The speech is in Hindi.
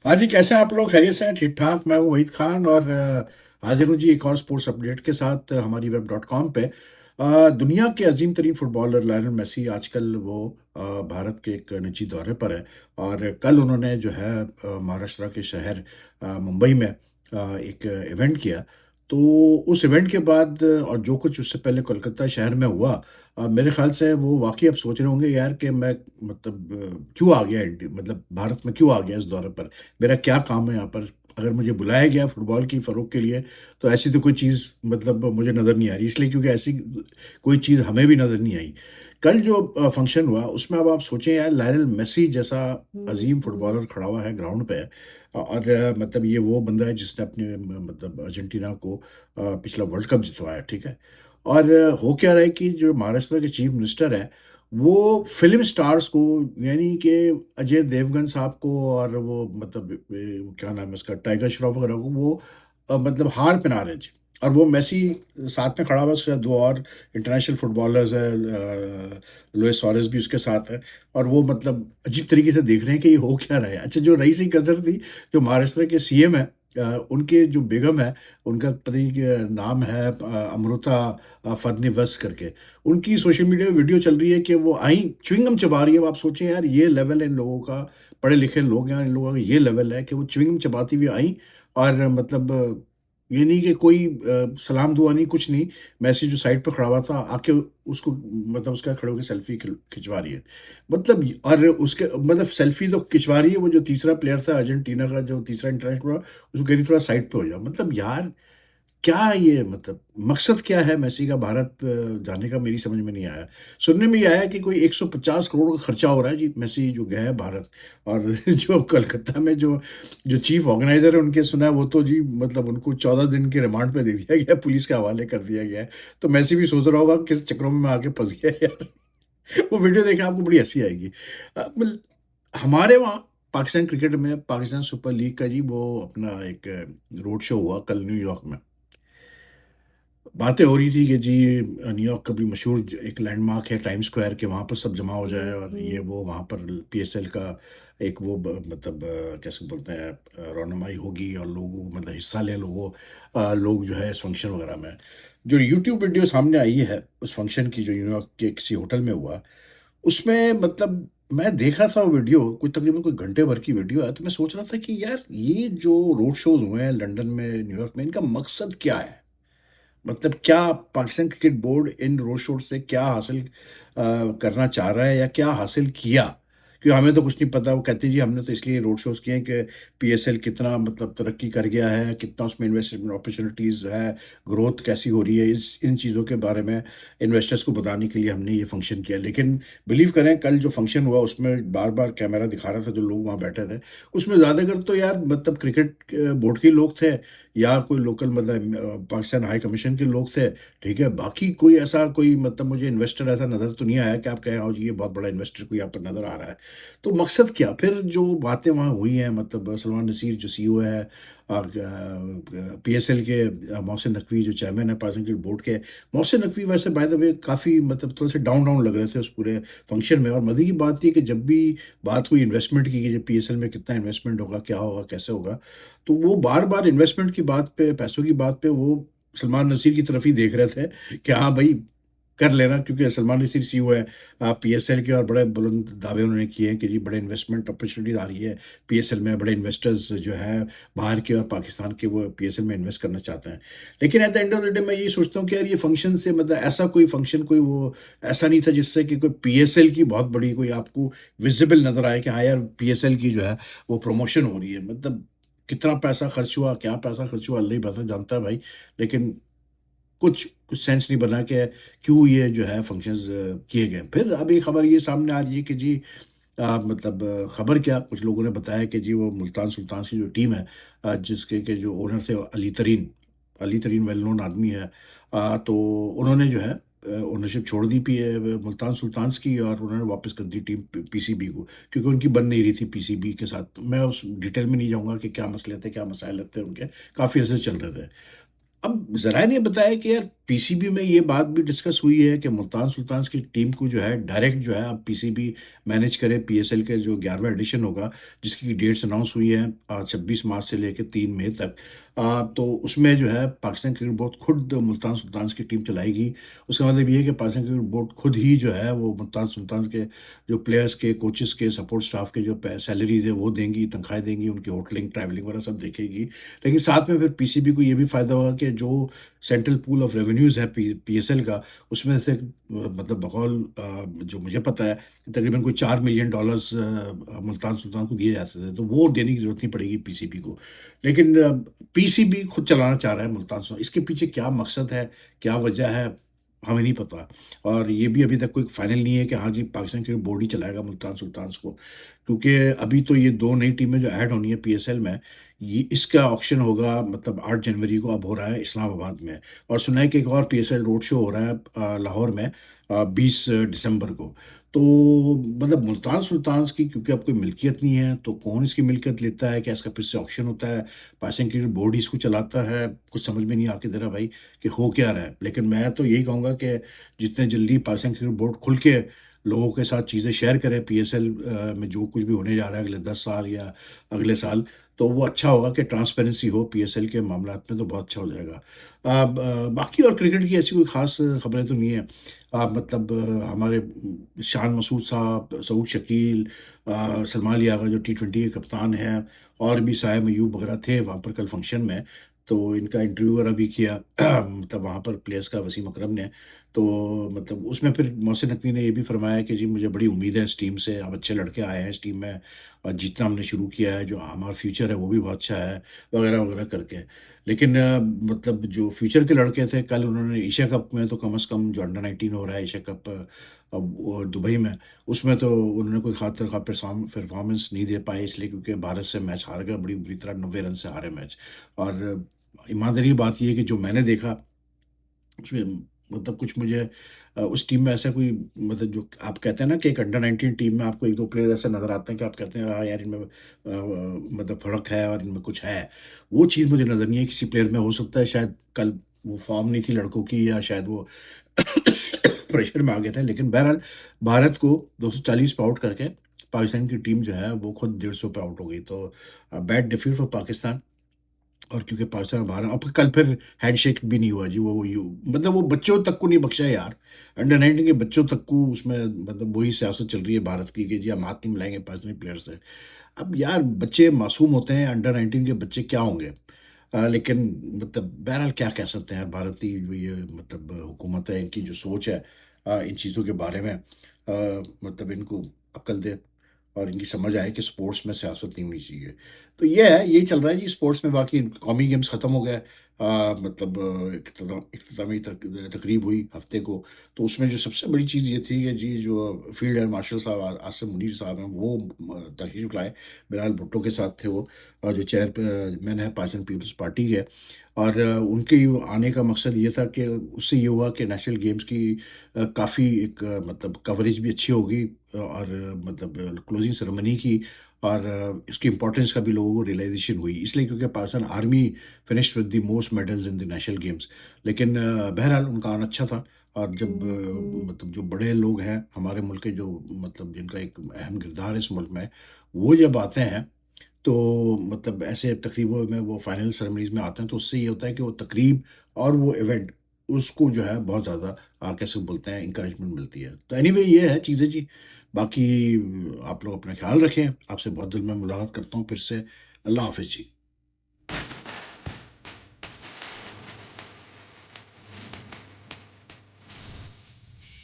हाँ जी, कैसे हैं आप लोग? खैरियत से हैं? ठीक-ठाक। मैं हूँ वहीद ख़ान और हाज़िर हूँ जी एक और स्पोर्ट्स अपडेट के साथ हमारी वेब डॉट कॉम पे। दुनिया के अज़ीम तरीन फुटबॉलर लायनल मेसी आजकल वो भारत के एक निजी दौरे पर हैं और कल उन्होंने जो है महाराष्ट्र के शहर मुंबई में एक इवेंट किया। तो उस इवेंट के बाद और जो कुछ उससे पहले कोलकाता शहर में हुआ मेरे ख़्याल से वो वाक़ई अब सोच रहे होंगे यार कि मैं मतलब क्यों आ गया मतलब भारत में क्यों आ गया इस दौरे पर? मेरा क्या काम है यहाँ पर? अगर मुझे बुलाया गया फुटबॉल की फ़रोग़ के लिए, तो ऐसी तो कोई चीज़ मतलब मुझे नज़र नहीं आ रही। इसलिए क्योंकि ऐसी कोई चीज़ हमें भी नज़र नहीं आई। कल जो फ़ंक्शन हुआ, उसमें अब आप सोचें यार लायनल मेसी जैसा अज़ीम फुटबॉलर खड़ा हुआ है ग्राउंड पे और मतलब ये वो बंदा है जिसने अपने मतलब अर्जेंटीना को पिछला वर्ल्ड कप जितवाया, ठीक है? और हो क्या रहा है कि जो महाराष्ट्र के चीफ़ मिनिस्टर हैं, वो फ़िल्म स्टार्स को यानी कि अजय देवगन साहब को और वो मतलब क्या नाम है उसका टाइगर श्रॉफ वगैरह को वो मतलब हार पहना रहे जी। और वो मेसी साथ में खड़ा हुआ है, उसके साथ 2 और इंटरनेशनल फुटबॉलर्स हैं लुइस सुआरेज़ भी उसके साथ है और वो मतलब अजीब तरीके से देख रहे हैं कि ये हो क्या रहा है। अच्छा जो रईस-ए-गज़र थी, जो महाराष्ट्र के सीएम हैं उनके जो बेगम है, उनका पति का नाम है अमृता फडणवीस करके। उनकी सोशल मीडिया में वीडियो चल रही है कि वो आई च्युइंगम चबा रही है। अब आप सोचें यार ये लेवल है इन लोगों का, पढ़े-लिखे लोग हैं, इन लोगों का ये लेवल है कि वो च्युइंगम चबाती हुई आई और मतलब ये नहीं कि कोई सलाम दुआ नहीं, कुछ नहीं। मेसी जो साइड पे खड़ा हुआ था, आके उसको मतलब उसका खड़े होके सेल्फी खिंचवा रही है। मतलब और उसके मतलब सेल्फी तो खिंचवा रही है, वो जो तीसरा प्लेयर था अर्जेंटीना का जो तीसरा इंटरनेशनल उसको कह रही थोड़ा साइड पे हो जा। मतलब यार क्या ये मतलब मकसद क्या है मेसी का भारत जाने का मेरी समझ में नहीं आया। सुनने में ये आया कि कोई 150 करोड़ का खर्चा हो रहा है जी मेसी जो गए हैं भारत और जो कलकत्ता में जो जो चीफ ऑर्गेनाइज़र है उनके सुना है वो तो जी मतलब उनको 14 दिन के रिमांड पे दे दिया गया है, पुलिस के हवाले कर दिया गया है। तो मेसी भी सोच रहा होगा किस चक्करों में मैं आके फँस गया यार। वो वीडियो देख के आपको बड़ी हँसी आएगी। मतलब हमारे वहाँ पाकिस्तान क्रिकेट में पाकिस्तान सुपर लीग का जी वो अपना एक रोड शो हुआ कल न्यूयॉर्क में। बातें हो रही थी कि जी न्यूयॉर्क का भी मशहूर एक लैंडमार्क है टाइम स्क्वायर के वहाँ पर सब जमा हो जाए और ये वो वहाँ पर पीएसएल का एक वो मतलब कैसे बोलते हैं रौनमाई होगी और लोगों को मतलब हिस्सा ले लोगों लोग जो है इस फंक्शन वगैरह में जो यूट्यूब वीडियो सामने आई है उस फंक्शन की जो न्यूयॉर्क के किसी होटल में हुआ उसमें मतलब मैं देख रहा था वो वीडियो कोई तकरीबन कोई घंटे भर की वीडियो है तो मैं सोच रहा था कि यार ये जो रोड शोज हुए हैं लंदन में न्यूयॉर्क में इनका मकसद क्या है मतलब क्या पाकिस्तान क्रिकेट बोर्ड इन रोड शो से क्या हासिल करना चाह रहा है या क्या हासिल किया? क्योंकि हमें तो कुछ नहीं पता, वो कहते हैं जी हमने तो इसलिए रोड शोज़ किए हैं कि पीएसएल कितना मतलब तरक्की कर गया है, कितना उसमें इन्वेस्टमेंट अपॉर्च्युनिटीज़ है, ग्रोथ कैसी हो रही है, इस इन चीज़ों के बारे में इन्वेस्टर्स को बताने के लिए हमने ये फंक्शन किया। लेकिन बिलीव करें कल जो फंक्शन हुआ उसमें बार-बार कैमरा दिखा रहा था जो लोग वहाँ बैठे थे, उसमें ज़्यादातर तो यार मतलब क्रिकेट बोर्ड के लोग थे या कोई लोकल मतलब पाकिस्तान हाई कमीशन के लोग थे, ठीक है? बाकी कोई ऐसा कोई मतलब मुझे इन्वेस्टर ऐसा नज़र तो नहीं आया कि आप कहें हाँ जी, ये बहुत बड़ा इन्वेस्टर कोई यहाँ पर नज़र आ रहा है। तो मकसद क्या? फिर जो बातें वहाँ हुई हैं मतलब सलमान नसीर जो सीईओ है पीएसएल के मोहसिन नकवी जो चेयरमैन है पाकिस्तान क्रिकेट बोर्ड के, मोहसिन नकवी वैसे बाय द वे काफ़ी मतलब थोड़े-से डाउन डाउन लग रहे थे उस पूरे फंक्शन में और मज़े की बात थी कि जब भी बात हुई इन्वेस्टमेंट की कि पीएसएल में कितना इन्वेस्टमेंट होगा, क्या होगा, कैसे होगा? तो वो बार-बार इन्वेस्टमेंट की बात पे, पैसों की बात पे वो सलमान नसीर की तरफ ही देख रहे थे कि हाँ भई, कर लेना क्योंकि सलमान नसीर सीईओ है पीएसएल के और बड़े बुलंद दावे उन्होंने किए हैं कि जी बड़े इन्वेस्टमेंट अपॉर्च्युनिटीज़ आ रही है पीएसएल में, बड़े इन्वेस्टर्स जो हैं बाहर के और पाकिस्तान के वो पीएसएल में इन्वेस्ट करना चाहते हैं। लेकिन at the end of the day मैं ये सोचता हूँ कि यार ये फंक्शन से मतलब ऐसा कोई फंक्शन कोई वो ऐसा नहीं था जिससे कि कोई पीएसएल की बहुत बड़ी कोई आपको विज़िबल नज़र आए कि हाँ यार पीएसएल की जो है वो प्रमोशन हो रही है। मतलब कितना पैसा खर्च हुआ, क्या पैसा खर्च हुआ, अल्लाह ही बेहतर जानता है भाई। लेकिन कुछ कुछ सेंस नहीं बना कि क्यों ये जो है फंक्शंस किए गए। फिर अब एक खबर ये सामने आ रही है कि जी मतलब खबर क्या कुछ लोगों ने बताया कि जी वो मुल्तान सुल्तान की जो टीम है जिसके के जो ओनर थे अली तरीन वेल नोन आदमी है। तो उन्होंने जो है ओनरशिप छोड़ दी मुल्तान सुल्तान्स की और उन्होंने वापस कर दी टीम पीसीबी को क्योंकि उनकी बन नहीं रही थी पीसीबी के साथ। मैं उस डिटेल में नहीं जाऊँगा कि क्या मसले थे, क्या मसाइल थे उनके, काफ़ी अर्से चल रहे थे। अब ज़राए ने बताया कि यार पीसीबी में ये बात भी डिस्कस हुई है कि मुल्तान सुल्तान्स की टीम को जो है डायरेक्ट जो है अब पीसीबी मैनेज करे। पीएसएल के जो 11वां एडिशन होगा, जिसकी डेट्स अनाउंस हुई है 26 मार्च से लेके 3 मई तक। तो उसमें जो है पाकिस्तान क्रिकेट बोर्ड खुद मुल्तान सुल्तान्स की टीम चलाएगी। उसका मतलब ये है कि पाकिस्तान क्रिकेट बोर्ड खुद ही जो है वो मुल्तान सुल्तान्स के जो प्लेयर्स के, कोचेस के, सपोर्ट स्टाफ के जो सैलरीज है वो देंगी, तनख्वाहें देंगी, उनकी होटलिंग, ट्रैवलिंग वगैरह सब देखेगी। लेकिन साथ में फिर पीसीबी को ये भी फ़ायदा होगा कि जो सेंट्रल पूल ऑफ रेवेन्यूज़ है पीएसएल का, उसमें से मतलब बकौल जो मुझे पता है कि तकरीबन कोई $4 मिलियन मुल्तान सुल्तान को दिए जाते थे, तो वो देने की ज़रूरत नहीं पड़ेगी पीसीबी को। लेकिन पीसीबी खुद चलाना चाह रहा है मुल्तान सुल्तान, इसके पीछे क्या मकसद है, क्या वजह है, हमें नहीं पता। और ये भी अभी तक कोई फाइनल नहीं है कि हाँ जी, पाकिस्तान क्रिकेट बोर्ड ही चलाएगा मुल्तान सुल्तान्स को। क्योंकि अभी तो ये 2 नई टीमें जो ऐड होनी है पीएसएल में, ये इसका ऑक्शन होगा मतलब 8 जनवरी को अब हो रहा है इस्लामाबाद में। और सुना है कि एक और पीएसएल रोड शो हो रहा है लाहौर में 20 दिसंबर को। तो मतलब मुल्तान सुल्तान्स की क्योंकि अब कोई मिल्कियत नहीं है, तो कौन इसकी मिल्कियत लेता है? क्या इसका फिर से ऑक्शन होता है? पाकिस्तान क्रिकेट बोर्ड ही इसको चलाता है? कुछ समझ में नहीं आके दे रहा भाई कि हो क्या रहा है। लेकिन मैं तो यही कहूँगा कि जितने जल्दी पाकिस्तान क्रिकेट बोर्ड खुल के लोगों के साथ चीज़ें शेयर करे पीएसएल में जो कुछ भी होने जा रहा है अगले 10 साल या अगले साल, तो वो अच्छा होगा कि ट्रांसपेरेंसी हो पीएसएल के मामलात में, तो बहुत अच्छा हो जाएगा। अब बाकी और क्रिकेट की ऐसी कोई ख़ास खबरें तो नहीं है। मतलब हमारे शान मसूद साहब, सऊद शकील, सलमान अली आगा जो टी20 के कप्तान हैं, और भी साइम अयूब वगैरह थे वहाँ पर कल फंक्शन में, तो इनका इंटरव्यू वगैरह भी किया मतलब वहाँ पर प्लेयर्स का वसीम अकरम ने। तो मतलब उसमें फिर मोहसिन नकवी ने ये भी फरमाया कि जी मुझे बड़ी उम्मीद है इस टीम से, अब अच्छे लड़के आए हैं इस टीम में और जीतना हमने शुरू किया है, जो हमारा फ्यूचर है वो भी बहुत अच्छा है, वगैरह वगैरह करके। लेकिन मतलब जो फ्यूचर के लड़के थे, कल उन्होंने एशिया कप में तो कम से कम जो अंडर 19 हो रहा है एशिया कप अब वो दुबई में, उसमें तो उन्होंने कोई खातिर खा परफॉर्मेंस नहीं दे पाए, इसलिए क्योंकि भारत से मैच हार गए बड़ी बुरी तरह, 90 रन से हारे मैच। और ईमानदारी की बात ये है कि जो मैंने देखा उसमें मतलब कुछ मुझे उस टीम में ऐसा कोई मतलब जो आप कहते हैं ना कि एक अंडर 19 टीम में आपको 1-2 प्लेयर ऐसे नज़र आते हैं कि आप कहते हैं हाँ यार इनमें मतलब फ़र्क है और इनमें कुछ है। वो चीज़ मुझे नज़र नहीं है किसी प्लेयर में। हो सकता है शायद कल वो फ़ॉर्म नहीं थी लड़कों की, या शायद वो प्रेशर में आ गए थे। लेकिन बहरहाल भारत को 240 पे आउट करके पाकिस्तान की टीम जो है वो खुद 150 पे आउट हो गई। तो बैड डिफीट फॉर पाकिस्तान। और क्योंकि पाकिस्तान बाहर अब कल फिर हैंडशेक भी नहीं हुआ जी, वो यू मतलब वो बच्चों तक को नहीं बख्शा है यार। अंडर 19 के बच्चों तक को उसमें मतलब वही सियासत चल रही है भारत की कि जी हम हाथ नहीं मिलाएँगे पाकिस्तानी प्लेयर से। अब यार बच्चे मासूम होते हैं, अंडर 19 के बच्चे क्या होंगे? लेकिन मतलब बहरहाल क्या कह सकते हैं यार, भारत की जो ये मतलब हुकूमत है, इनकी जो सोच है इन चीज़ों के बारे में मतलब इनको अक्ल दे और इनकी समझ आए कि स्पोर्ट्स में सियासत नहीं होनी चाहिए। तो ये है, यही चल रहा है जी स्पोर्ट्स में। बाकी कौमी गेम्स ख़त्म हो गए। मतलब इख्तितामी तकरीब हुई हफ़्ते को, तो उसमें जो सबसे बड़ी चीज़ ये थी कि जी जो फील्ड एयर मार्शल साहब आसिम मुनीर साहब हैं, वो तशरीफ़ लाए। बिलाल भुट्टो के साथ थे वो, और जो मैन है पाकिस्तान पीपल्स पार्टी के। और उनके आने का मकसद ये था कि उससे ये हुआ कि नेशनल गेम्स की काफ़ी एक मतलब कवरेज भी अच्छी होगी, और मतलब क्लोजिंग सेरेमनी की, और इसकी इम्पोर्टेंस का भी लोगों को रियलाइजेशन हुई, इसलिए क्योंकि Pakistan army finished with the most medals in the national games. लेकिन बहरहाल उनका आना अच्छा था। और जब मतलब जो बड़े लोग हैं हमारे मुल्क के, जो मतलब जिनका एक अहम किरदार है इस मुल्क में, वो जब आते हैं तो मतलब ऐसे तकरीबों में वो फाइनल सेरेमनीज़ में आते हैं, तो उससे ये होता है कि वो तकरीब और वो इवेंट, उसको जो है बहुत ज़्यादा कैसे बोलते हैं, एनकरेजमेंट मिलती है। तो एनीवे ये है चीज़ें जी। बाकी आप लोग अपना ख़्याल रखें। आपसे बहुत जल्द मैं मुलाकात करता हूँ फिर से। अल्लाह हाफ़िज़ जी।